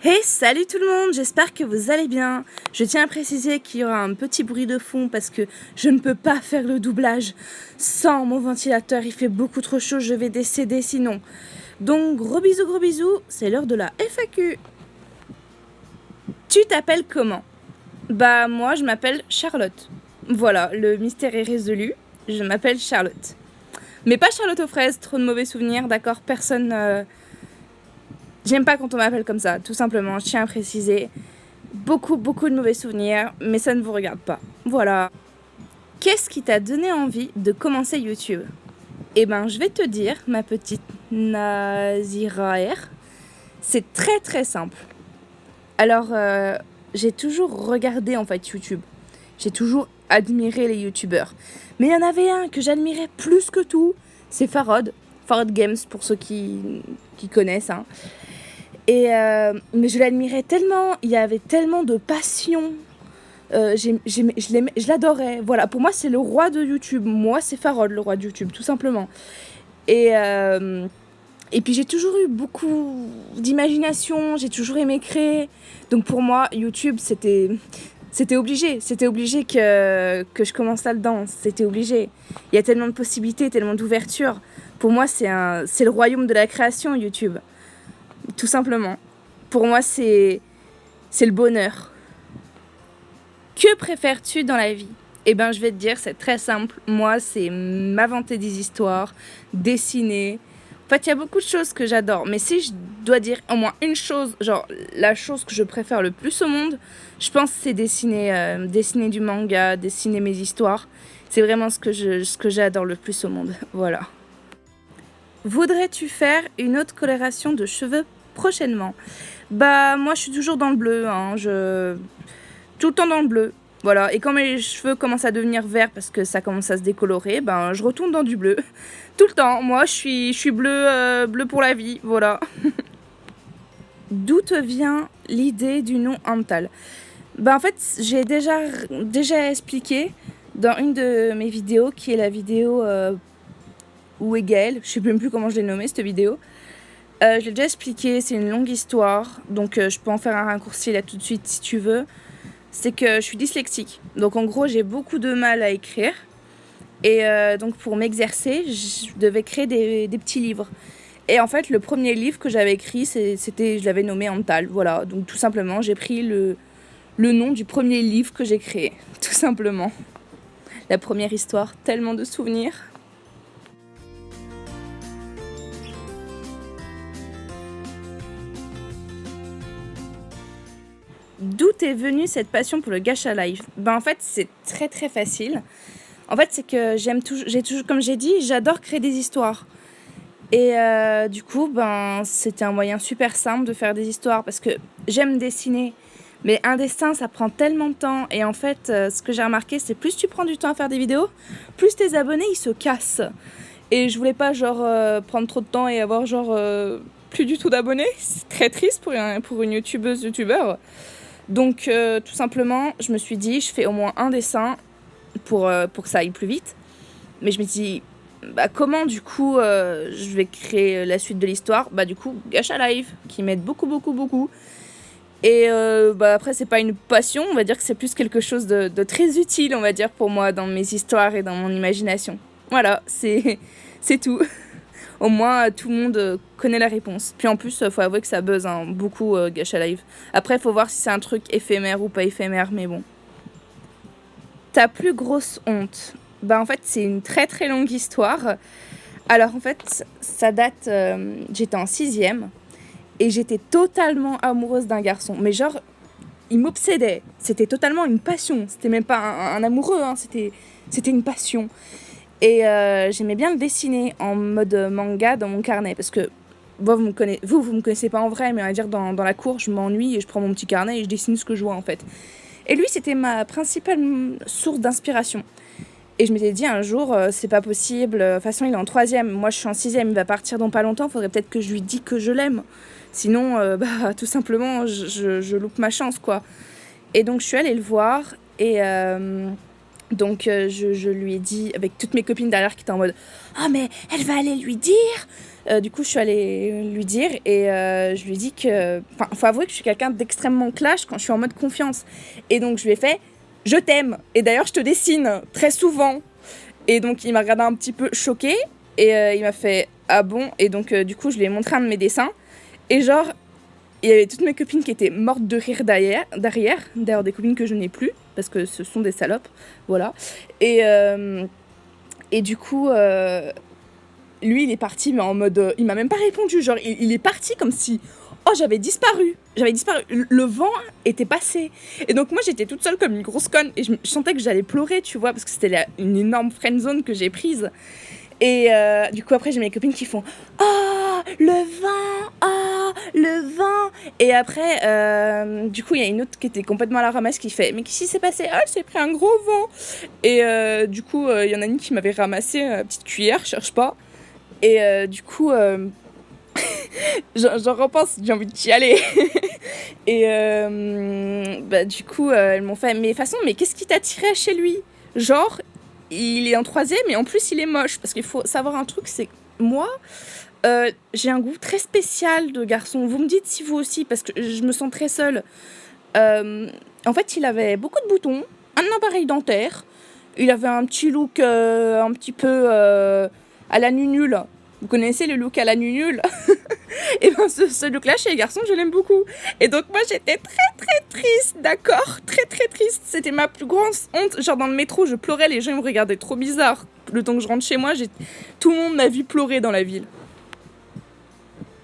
Hey, salut tout le monde, j'espère que vous allez bien. Je tiens à préciser qu'il y aura un petit bruit de fond parce que je ne peux pas faire le doublage sans mon ventilateur, il fait beaucoup trop chaud, je vais décéder sinon. Donc gros bisous, c'est l'heure de la FAQ. Tu t'appelles comment? Bah moi je m'appelle Charlotte. Voilà, le mystère est résolu, je m'appelle Charlotte. Mais pas Charlotte aux fraises, trop de mauvais souvenirs, d'accord, personne... J'aime pas quand on m'appelle comme ça, tout simplement, je tiens à préciser. Beaucoup de mauvais souvenirs, mais ça ne vous regarde pas. Voilà. Qu'est-ce qui t'a donné envie de commencer YouTube? Eh ben, je vais te dire, ma petite Naziraer, c'est très simple. Alors, j'ai toujours regardé en fait YouTube. J'ai toujours admiré les YouTubeurs. Mais il y en avait un que j'admirais plus que tout, c'est Farod. Farod Games, pour ceux qui connaissent, hein. Mais je l'admirais tellement, il y avait tellement de passion, je l'adorais. Voilà, pour moi c'est le roi de YouTube, moi c'est Farod le roi de YouTube, tout simplement. Et puis j'ai toujours eu beaucoup d'imagination, j'ai toujours aimé créer, donc pour moi YouTube c'était obligé que je commence là-dedans, c'était obligé. Il y a tellement de possibilités, tellement d'ouverture. Pour moi c'est le royaume de la création YouTube. Tout simplement. Pour moi, c'est le bonheur. Que préfères-tu dans la vie? Eh ben, je vais te dire, c'est très simple. Moi, c'est m'inventer des histoires, dessiner. En fait, il y a beaucoup de choses que j'adore. Mais si je dois dire au moins une chose, genre la chose que je préfère le plus au monde, je pense que c'est dessiner du manga, dessiner mes histoires. C'est vraiment ce que j'adore le plus au monde. Voilà. Voudrais-tu faire une autre coloration de cheveux prochainement? Bah moi je suis toujours dans le bleu, hein. Tout le temps dans le bleu. Voilà, et quand mes cheveux commencent à devenir verts parce que ça commence à se décolorer, ben je retourne dans du bleu. Tout le temps, moi je suis bleu, bleu pour la vie, voilà. D'où te vient l'idée du nom Antal? Bah en fait j'ai déjà expliqué dans une de mes vidéos qui est la vidéo où est Gaël, je sais même plus comment je l'ai nommé cette vidéo. Je l'ai déjà expliqué, c'est une longue histoire, donc je peux en faire un raccourci là tout de suite si tu veux. C'est que je suis dyslexique, donc en gros j'ai beaucoup de mal à écrire. Et donc pour m'exercer, je devais créer des petits livres. Et en fait le premier livre que j'avais écrit, je l'avais nommé Antal, voilà. Donc tout simplement j'ai pris le nom du premier livre que j'ai créé, tout simplement. La première histoire, tellement de souvenirs. D'où est venue cette passion pour le gacha live? Ben en fait c'est très facile. En fait c'est que j'ai toujours, comme j'ai dit, j'adore créer des histoires. Et du coup ben c'était un moyen super simple de faire des histoires parce que j'aime dessiner. Mais un dessin ça prend tellement de temps et en fait ce que j'ai remarqué c'est plus tu prends du temps à faire des vidéos, plus tes abonnés ils se cassent. Et je voulais pas prendre trop de temps et avoir plus du tout d'abonnés. C'est très triste pour une youtubeur. Donc tout simplement, je me suis dit, je fais au moins un dessin pour que ça aille plus vite. Mais je me dis, bah, comment du coup je vais créer la suite de l'histoire? Bah du coup, Gacha Live, qui m'aide beaucoup. Et bah, après, c'est pas une passion, on va dire que c'est plus quelque chose de très utile, on va dire, pour moi, dans mes histoires et dans mon imagination. Voilà, c'est tout. Au moins, tout le monde connaît la réponse. Puis en plus, faut avouer que ça buzz hein, beaucoup Gacha Live. Après, faut voir si c'est un truc éphémère ou pas éphémère, mais bon. Ta plus grosse honte? Bah en fait, c'est une très longue histoire. Alors en fait, ça date... j'étais en 6e et j'étais totalement amoureuse d'un garçon. Mais genre, il m'obsédait. C'était totalement une passion. C'était même pas un amoureux, hein. C'était une passion. Et j'aimais bien le dessiner en mode manga dans mon carnet. Parce que vous me connaissez pas en vrai, mais on va dire dans la cour, je m'ennuie et je prends mon petit carnet et je dessine ce que je vois en fait. Et lui, c'était ma principale source d'inspiration. Et je m'étais dit un jour, c'est pas possible. De toute façon, il est en 3e, moi je suis en 6e, il va partir dans pas longtemps. Faudrait peut-être que je lui dise que je l'aime. Sinon, bah, tout simplement, je loupe ma chance, quoi. Et donc, je suis allée le voir et Donc je lui ai dit, avec toutes mes copines derrière qui étaient en mode « Ah mais elle va aller lui dire !» Du coup je suis allée lui dire et je lui ai dit que... Enfin, faut avouer que je suis quelqu'un d'extrêmement clash quand je suis en mode confiance. Et donc je lui ai fait « Je t'aime !» Et d'ailleurs je te dessine très souvent. Et donc il m'a regardé un petit peu choqué et il m'a fait « Ah bon ?» Et donc du coup je lui ai montré un de mes dessins. Et genre, il y avait toutes mes copines qui étaient mortes de rire derrière, d'ailleurs des copines que je n'ai plus, parce que ce sont des salopes, voilà. Et du coup, lui, il est parti, mais en mode... il m'a même pas répondu, genre, il est parti comme si... Oh, j'avais disparu. Le vent était passé. Et donc, moi, j'étais toute seule comme une grosse conne, et je sentais que j'allais pleurer, tu vois, parce que c'était une énorme friendzone que j'ai prise. Et du coup, après, j'ai mes copines qui font « Oh, le vent! Oh, le vent !» Et après, du coup, il y a une autre qui était complètement à la ramasse qui fait « Mais qu'est-ce qui s'est passé? Oh, elle s'est pris un gros vent !» Et du coup, il y en a une qui m'avait ramassé petite cuillère, cherche pas. Et du coup, j'en repense, j'ai envie de chialer. Et du coup, elles m'ont fait « Mais de toute façon, mais qu'est-ce qui t'attirait chez lui? Genre, il est en 3e et en plus il est moche. » Parce qu'il faut savoir un truc, c'est que moi, j'ai un goût très spécial de garçon. Vous me dites si vous aussi, parce que je me sens très seule. En fait, il avait beaucoup de boutons, un appareil dentaire. Il avait un petit look un petit peu à la nunule. Vous connaissez le look à la nunule? Et ben ce look-là chez les garçons, je l'aime beaucoup. Et donc moi j'étais très triste, d'accord? Très triste. C'était ma plus grande honte. Genre dans le métro, je pleurais, les gens ils me regardaient trop bizarre. Le temps que je rentre chez moi, tout le monde m'a vu pleurer dans la ville.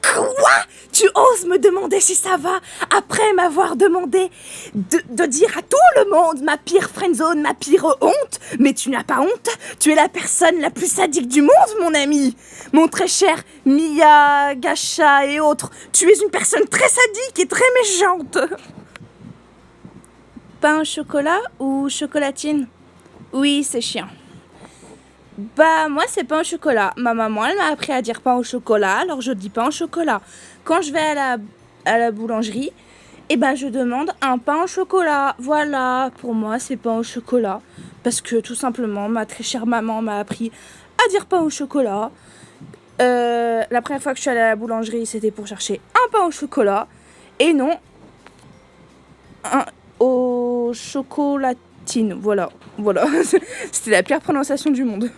Quoi? Tu oses me demander si ça va après m'avoir demandé de dire à tout le monde ma pire friendzone, ma pire honte? Mais tu n'as pas honte? Tu es la personne la plus sadique du monde, mon ami. Mon très cher Mia, Gacha et autres. Tu es une personne très sadique et très méchante. Pain au chocolat ou chocolatine? Oui, c'est chiant. Bah moi c'est pain au chocolat. Ma maman elle m'a appris à dire pain au chocolat, alors je dis pain au chocolat. Quand je vais à la boulangerie, et ben je demande un pain au chocolat. Voilà, pour moi c'est pain au chocolat. Parce que tout simplement ma très chère maman m'a appris à dire pain au chocolat. La première fois que je suis allée à la boulangerie, c'était pour chercher un pain au chocolat. Et non, un au chocolatine. Voilà. C'était la pire prononciation du monde.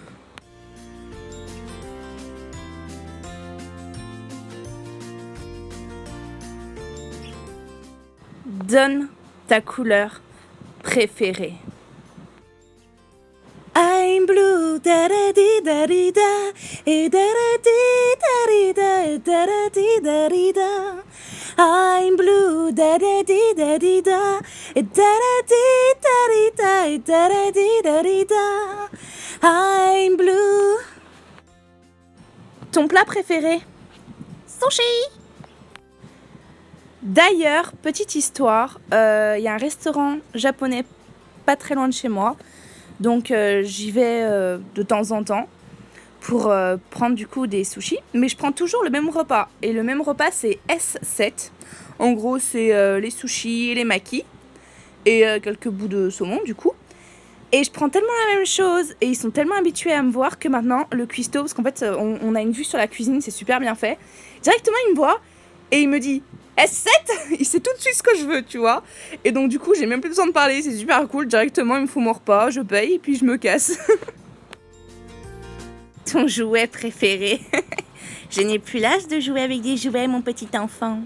Donne ta couleur préférée. I'm blue, da da di da di da, et da da di da da di da di da. I'm blue, da da di da, et da di da, et da di da. I'm blue. Ton plat préféré? Sushi. D'ailleurs, petite histoire, y a un restaurant japonais pas très loin de chez moi. Donc j'y vais de temps en temps pour prendre du coup des sushis. Mais je prends toujours le même repas. Et le même repas c'est S7. En gros c'est les sushis et les makis. Et quelques bouts de saumon du coup. Et je prends tellement la même chose. Et ils sont tellement habitués à me voir que maintenant le cuistot, parce qu'en fait on a une vue sur la cuisine, c'est super bien fait. Directement il me voit et il me dit S7, il sait tout de suite ce que je veux, tu vois. Et donc du coup, j'ai même plus besoin de parler, c'est super cool. Directement, il me fout mon repas, je paye, et puis je me casse. Ton jouet préféré? Je n'ai plus l'âge de jouer avec des jouets, mon petit enfant.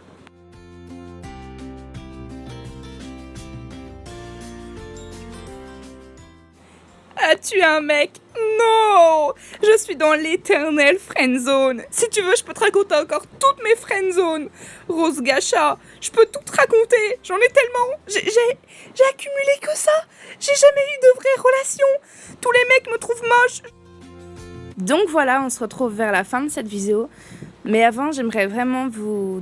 As-tu un mec? Non! Je suis dans l'éternelle friendzone. Si tu veux, je peux te raconter encore toutes mes friendzones. Rose Gacha, je peux tout te raconter. J'en ai tellement. J'ai accumulé que ça. J'ai jamais eu de vraies relations. Tous les mecs me trouvent moche. Donc voilà, on se retrouve vers la fin de cette vidéo. Mais avant, j'aimerais vraiment vous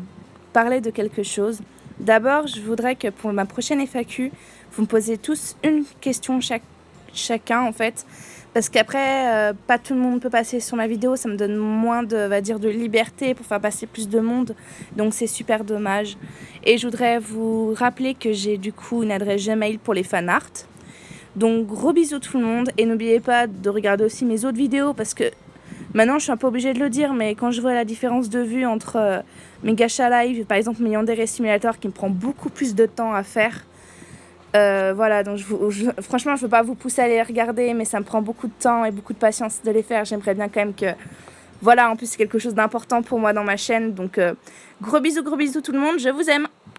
parler de quelque chose. D'abord, je voudrais que pour ma prochaine FAQ, vous me posiez tous une question chacun en fait, parce qu'après pas tout le monde peut passer sur ma vidéo, ça me donne moins de liberté pour faire passer plus de monde, donc c'est super dommage. Et je voudrais vous rappeler que j'ai du coup une adresse Gmail pour les fanarts, Donc gros bisous tout le monde et n'oubliez pas de regarder aussi mes autres vidéos parce que maintenant je suis un peu obligée de le dire, mais quand je vois la différence de vue entre mes Gacha Live, par exemple mes Yandere Simulator qui me prend beaucoup plus de temps à faire, voilà, donc franchement je veux pas vous pousser à les regarder, mais ça me prend beaucoup de temps et beaucoup de patience de les faire. J'aimerais bien quand même que, voilà, en plus c'est quelque chose d'important pour moi dans ma chaîne, donc gros bisous tout le monde, je vous aime.